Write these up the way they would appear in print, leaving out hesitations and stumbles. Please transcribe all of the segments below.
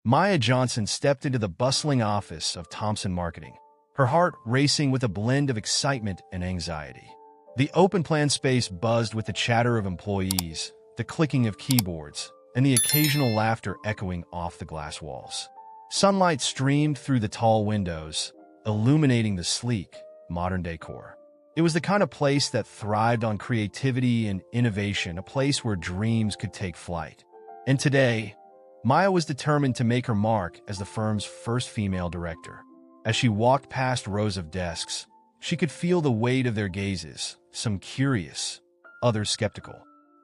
Maya Johnson stepped into the bustling office of Thompson Marketing, her heart racing with a blend of excitement and anxiety. The open-plan space buzzed with the chatter of employees, the clicking of keyboards, and the occasional laughter echoing off the glass walls. Sunlight streamed through the tall windows, illuminating the sleek, modern decor. It was the kind of place that thrived on creativity and innovation, a place where dreams could take flight. And today, Maya was determined to make her mark as the firm's first female director. As she walked past rows of desks, she could feel the weight of their gazes, some curious, others skeptical.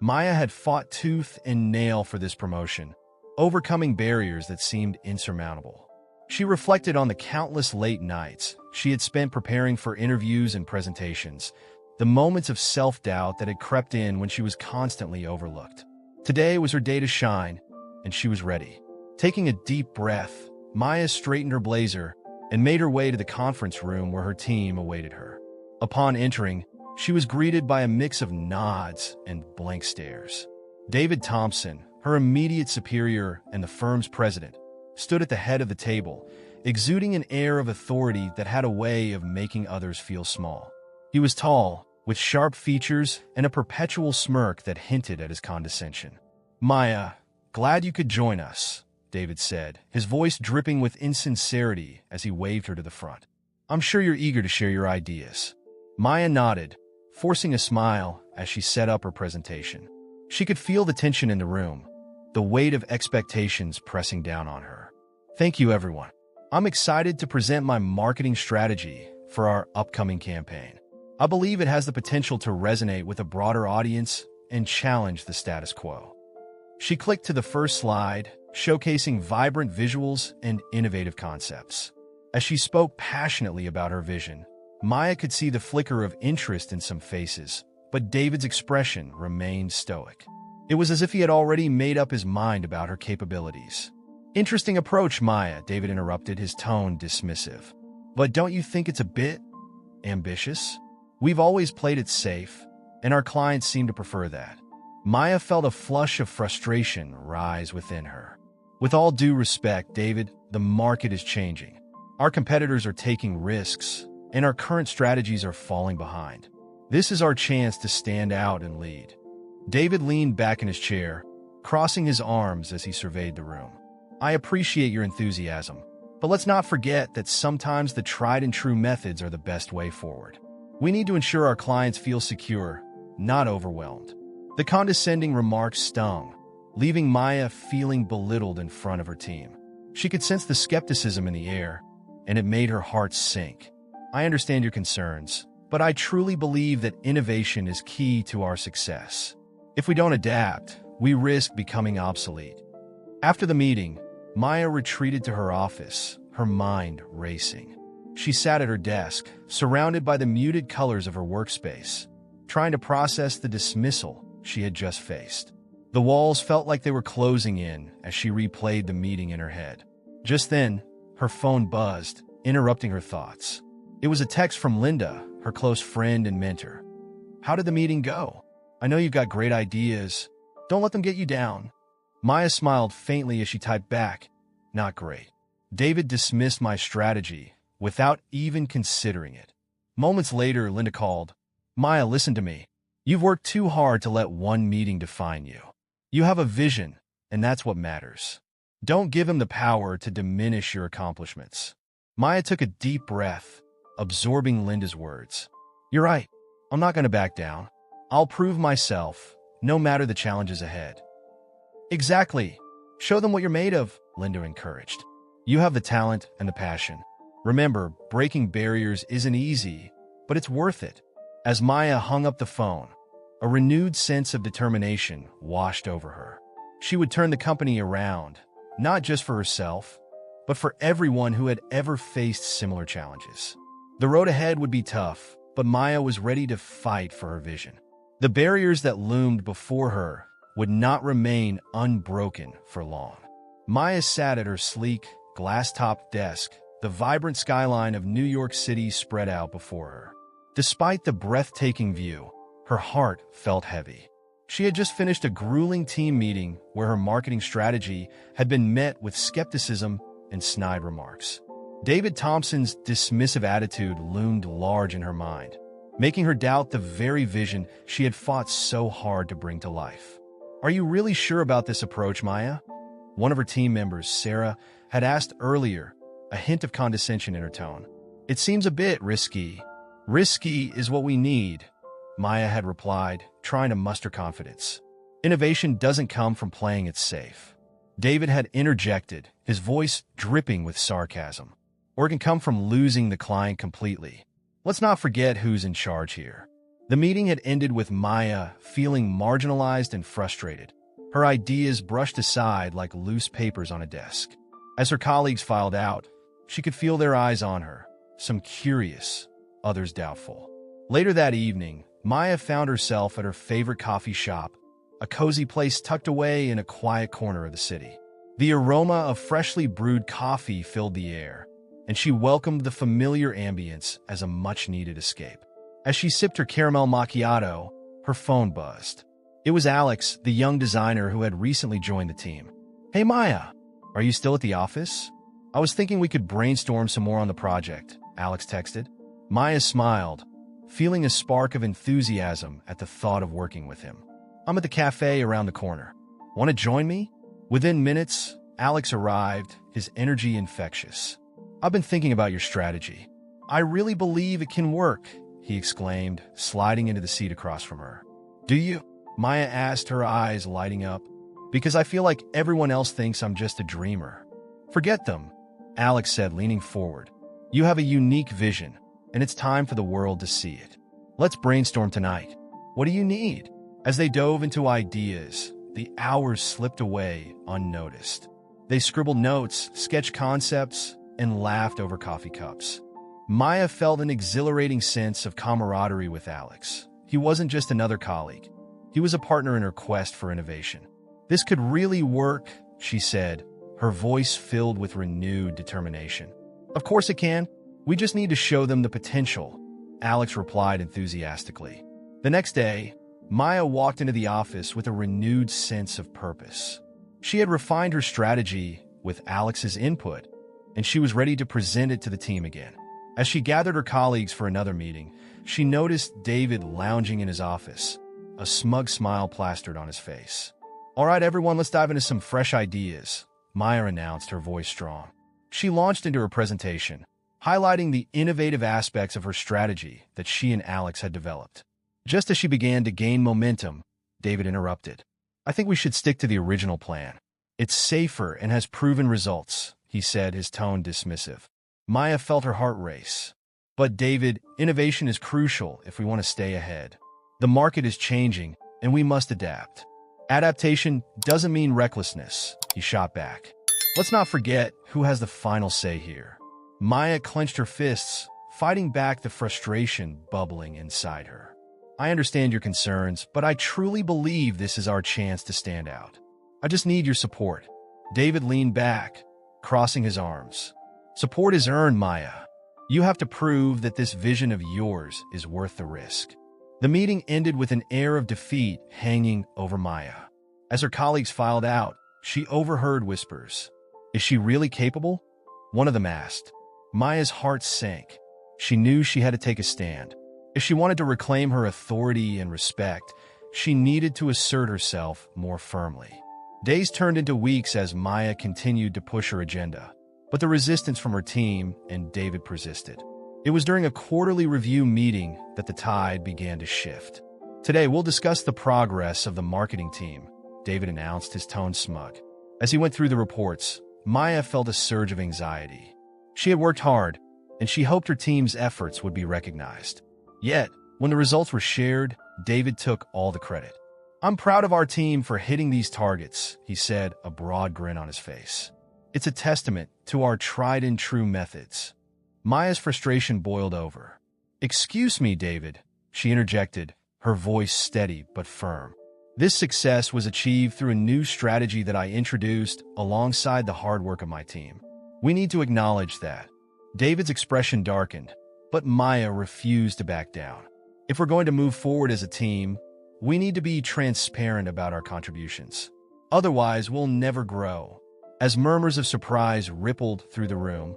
Maya had fought tooth and nail for this promotion, overcoming barriers that seemed insurmountable. She reflected on the countless late nights she had spent preparing for interviews and presentations, the moments of self-doubt that had crept in when she was constantly overlooked. Today was her day to shine, and she was ready. Taking a deep breath, Maya straightened her blazer and made her way to the conference room where her team awaited her. Upon entering, she was greeted by a mix of nods and blank stares. David Thompson, her immediate superior and the firm's president, stood at the head of the table, exuding an air of authority that had a way of making others feel small. He was tall, with sharp features and a perpetual smirk that hinted at his condescension. "Maya, glad you could join us," David said, his voice dripping with insincerity as he waved her to the front. "I'm sure you're eager to share your ideas." Maya nodded, forcing a smile as she set up her presentation. She could feel the tension in the room, the weight of expectations pressing down on her. "Thank you, everyone. I'm excited to present my marketing strategy for our upcoming campaign. I believe it has the potential to resonate with a broader audience and challenge the status quo." She clicked to the first slide, showcasing vibrant visuals and innovative concepts. As she spoke passionately about her vision, Maya could see the flicker of interest in some faces, but David's expression remained stoic. It was as if he had already made up his mind about her capabilities. "Interesting approach, Maya," David interrupted, his tone dismissive. "But don't you think it's a bit ambitious? We've always played it safe, and our clients seem to prefer that." Maya felt a flush of frustration rise within her. "With all due respect, David, the market is changing. Our competitors are taking risks, and our current strategies are falling behind. This is our chance to stand out and lead." David leaned back in his chair, crossing his arms as he surveyed the room. "I appreciate your enthusiasm, but let's not forget that sometimes the tried-and-true methods are the best way forward. We need to ensure our clients feel secure, not overwhelmed." The condescending remark stung, leaving Maya feeling belittled in front of her team. She could sense the skepticism in the air, and it made her heart sink. "I understand your concerns, but I truly believe that innovation is key to our success. If we don't adapt, we risk becoming obsolete." After the meeting, Maya retreated to her office, her mind racing. She sat at her desk, surrounded by the muted colors of her workspace, trying to process the dismissal she had just faced. The walls felt like they were closing in as she replayed the meeting in her head. Just then, her phone buzzed, interrupting her thoughts. It was a text from Linda, her close friend and mentor. "How did the meeting go? I know you've got great ideas. Don't let them get you down." Maya smiled faintly as she typed back, "Not great. David dismissed my strategy without even considering it." Moments later, Linda called. "Maya, listen to me. You've worked too hard to let one meeting define you. You have a vision, and that's what matters. Don't give him the power to diminish your accomplishments." Maya took a deep breath, absorbing Linda's words. "You're right. I'm not going to back down. I'll prove myself, no matter the challenges ahead." "Exactly. Show them what you're made of," Linda encouraged. "You have the talent and the passion. Remember, breaking barriers isn't easy, but it's worth it." As Maya hung up the phone, a renewed sense of determination washed over her. She would turn the company around, not just for herself, but for everyone who had ever faced similar challenges. The road ahead would be tough, but Maya was ready to fight for her vision. The barriers that loomed before her would not remain unbroken for long. Maya sat at her sleek, glass-topped desk, the vibrant skyline of New York City spread out before her. Despite the breathtaking view, her heart felt heavy. She had just finished a grueling team meeting where her marketing strategy had been met with skepticism and snide remarks. David Thompson's dismissive attitude loomed large in her mind, making her doubt the very vision she had fought so hard to bring to life. "Are you really sure about this approach, Maya?" One of her team members, Sarah, had asked earlier, a hint of condescension in her tone. "It seems a bit risky." "Risky is what we need," Maya had replied, trying to muster confidence. "Innovation doesn't come from playing it safe." David had interjected, his voice dripping with sarcasm. "Or it can come from losing the client completely. Let's not forget who's in charge here." The meeting had ended with Maya feeling marginalized and frustrated, her ideas brushed aside like loose papers on a desk. As her colleagues filed out, she could feel their eyes on her, some curious, others doubtful. Later that evening, Maya found herself at her favorite coffee shop, a cozy place tucked away in a quiet corner of the city. The aroma of freshly brewed coffee filled the air, and she welcomed the familiar ambience as a much-needed escape. As she sipped her caramel macchiato, her phone buzzed. It was Alex, the young designer who had recently joined the team. "Hey Maya, are you still at the office? I was thinking we could brainstorm some more on the project," Alex texted. Maya smiled, feeling a spark of enthusiasm at the thought of working with him. "I'm at the cafe around the corner. Want to join me?" Within minutes, Alex arrived, his energy infectious. "I've been thinking about your strategy. I really believe it can work," he exclaimed, sliding into the seat across from her. "Do you?" Maya asked, her eyes lighting up. "Because I feel like everyone else thinks I'm just a dreamer." "Forget them," Alex said, leaning forward. "You have a unique vision, and it's time for the world to see it. Let's brainstorm tonight. What do you need?" As they dove into ideas, the hours slipped away unnoticed. They scribbled notes, sketched concepts, and laughed over coffee cups. Maya felt an exhilarating sense of camaraderie with Alex. He wasn't just another colleague. He was a partner in her quest for innovation. "This could really work," she said, her voice filled with renewed determination. "Of course it can. We just need to show them the potential," Alex replied enthusiastically. The next day, Maya walked into the office with a renewed sense of purpose. She had refined her strategy with Alex's input, and she was ready to present it to the team again. As she gathered her colleagues for another meeting, she noticed David lounging in his office, a smug smile plastered on his face. "All right, everyone, let's dive into some fresh ideas," Maya announced, her voice strong. She launched into her presentation, highlighting the innovative aspects of her strategy that she and Alex had developed. Just as she began to gain momentum, David interrupted. "I think we should stick to the original plan. It's safer and has proven results," he said, his tone dismissive. Maya felt her heart race. "But David, innovation is crucial if we want to stay ahead. The market is changing, and we must adapt." "Adaptation doesn't mean recklessness," he shot back. "Let's not forget who has the final say here." Maya clenched her fists, fighting back the frustration bubbling inside her. "I understand your concerns, but I truly believe this is our chance to stand out. I just need your support." David leaned back, crossing his arms. "Support is earned, Maya. You have to prove that this vision of yours is worth the risk." The meeting ended with an air of defeat hanging over Maya. As her colleagues filed out, she overheard whispers. "Is she really capable?" one of them asked. Maya's heart sank. She knew she had to take a stand. If she wanted to reclaim her authority and respect, she needed to assert herself more firmly. Days turned into weeks as Maya continued to push her agenda, but the resistance from her team and David persisted. It was during a quarterly review meeting that the tide began to shift. "Today, we'll discuss the progress of the marketing team," David announced, his tone smug. As he went through the reports, Maya felt a surge of anxiety. She had worked hard, and she hoped her team's efforts would be recognized. Yet, when the results were shared, David took all the credit. "I'm proud of our team for hitting these targets," he said, a broad grin on his face. "It's a testament to our tried-and-true methods." Maya's frustration boiled over. "Excuse me, David," she interjected, her voice steady but firm. "This success was achieved through a new strategy that I introduced alongside the hard work of my team. We need to acknowledge that." David's expression darkened, but Maya refused to back down. "If we're going to move forward as a team, we need to be transparent about our contributions. Otherwise, we'll never grow. As murmurs of surprise rippled through the room,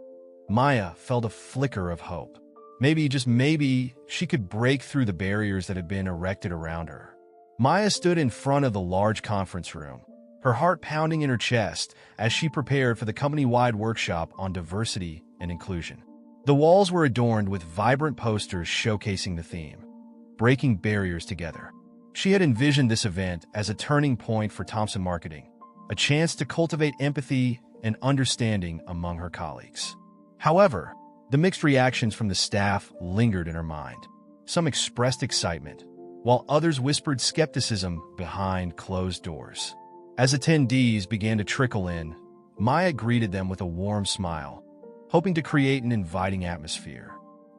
Maya felt a flicker of hope. Maybe, just maybe, she could break through the barriers that had been erected around her. Maya stood in front of the large conference room, her heart pounding in her chest as she prepared for the company-wide workshop on diversity and inclusion. The walls were adorned with vibrant posters showcasing the theme, breaking barriers together. She had envisioned this event as a turning point for Thompson Marketing, a chance to cultivate empathy and understanding among her colleagues. However, the mixed reactions from the staff lingered in her mind. Some expressed excitement, while others whispered skepticism behind closed doors. As attendees began to trickle in, Maya greeted them with a warm smile, hoping to create an inviting atmosphere.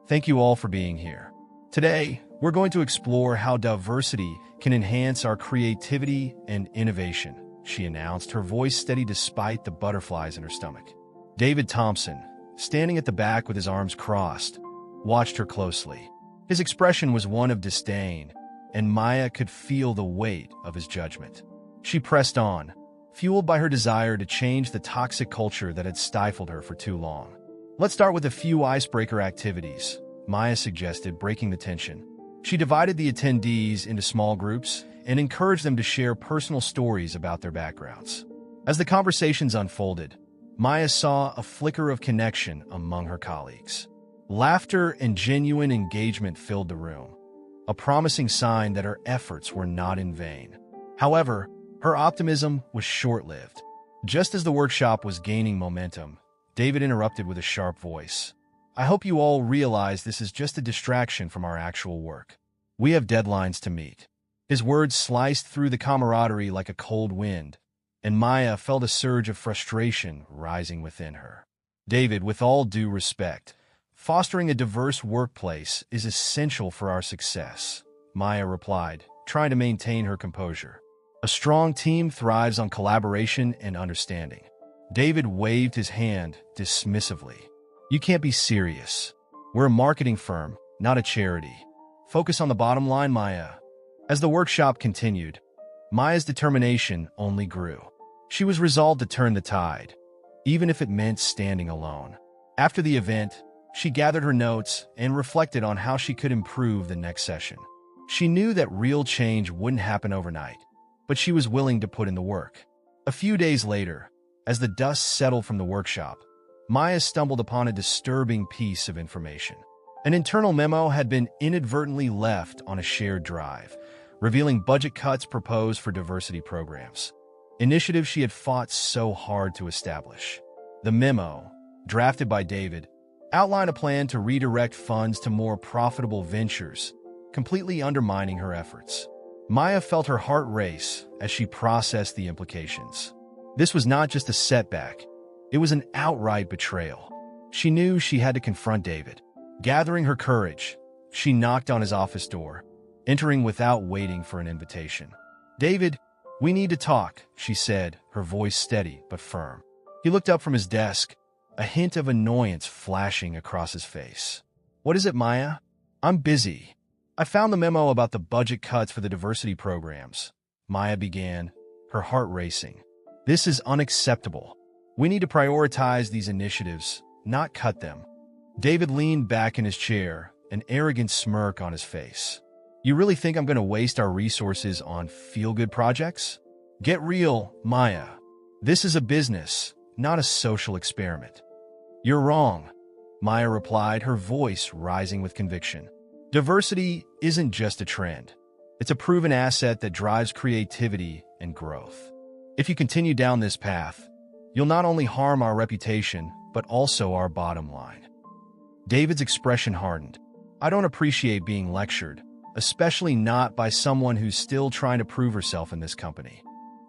Thank you all for being here. Today, we're going to explore how diversity can enhance our creativity and innovation, she announced, her voice steady despite the butterflies in her stomach. David Thompson, standing at the back with his arms crossed, watched her closely. His expression was one of disdain, and Maya could feel the weight of his judgment. She pressed on, fueled by her desire to change the toxic culture that had stifled her for too long. Let's start with a few icebreaker activities, Maya suggested, breaking the tension. She divided the attendees into small groups and encouraged them to share personal stories about their backgrounds. As the conversations unfolded, Maya saw a flicker of connection among her colleagues. Laughter and genuine engagement filled the room, a promising sign that her efforts were not in vain. However, her optimism was short-lived. Just as the workshop was gaining momentum, David interrupted with a sharp voice. I hope you all realize this is just a distraction from our actual work. We have deadlines to meet. His words sliced through the camaraderie like a cold wind, and Maya felt a surge of frustration rising within her. David, with all due respect, fostering a diverse workplace is essential for our success, Maya replied, trying to maintain her composure. A strong team thrives on collaboration and understanding. David waved his hand dismissively. You can't be serious. We're a marketing firm, not a charity. Focus on the bottom line, Maya. As the workshop continued, Maya's determination only grew. She was resolved to turn the tide, even if it meant standing alone. After the event, she gathered her notes and reflected on how she could improve the next session. She knew that real change wouldn't happen overnight, but she was willing to put in the work. A few days later, as the dust settled from the workshop, Maya stumbled upon a disturbing piece of information. An internal memo had been inadvertently left on a shared drive, revealing budget cuts proposed for diversity programs, initiatives she had fought so hard to establish. The memo, drafted by David, outlined a plan to redirect funds to more profitable ventures, completely undermining her efforts. Maya felt her heart race as she processed the implications. This was not just a setback, it was an outright betrayal. She knew she had to confront David. Gathering her courage, she knocked on his office door, entering without waiting for an invitation. David, we need to talk, she said, her voice steady but firm. He looked up from his desk, a hint of annoyance flashing across his face. What is it, Maya? I'm busy. I found the memo about the budget cuts for the diversity programs, Maya began, her heart racing. This is unacceptable. We need to prioritize these initiatives, not cut them. David leaned back in his chair, an arrogant smirk on his face. You really think I'm going to waste our resources on feel-good projects? Get real, Maya. This is a business, not a social experiment. You're wrong, Maya replied, her voice rising with conviction. Diversity isn't just a trend. It's a proven asset that drives creativity and growth. If you continue down this path, you'll not only harm our reputation, but also our bottom line. David's expression hardened. I don't appreciate being lectured, especially not by someone who's still trying to prove herself in this company.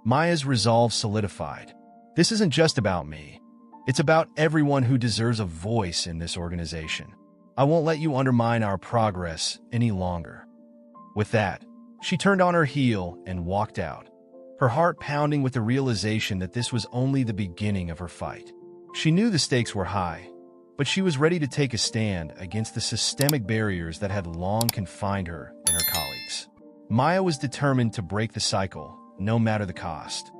Maya's resolve solidified. This isn't just about me. It's about everyone who deserves a voice in this organization. I won't let you undermine our progress any longer. With that, she turned on her heel and walked out, her heart pounding with the realization that this was only the beginning of her fight. She knew the stakes were high, but she was ready to take a stand against the systemic barriers that had long confined her and her colleagues. Maya was determined to break the cycle, no matter the cost.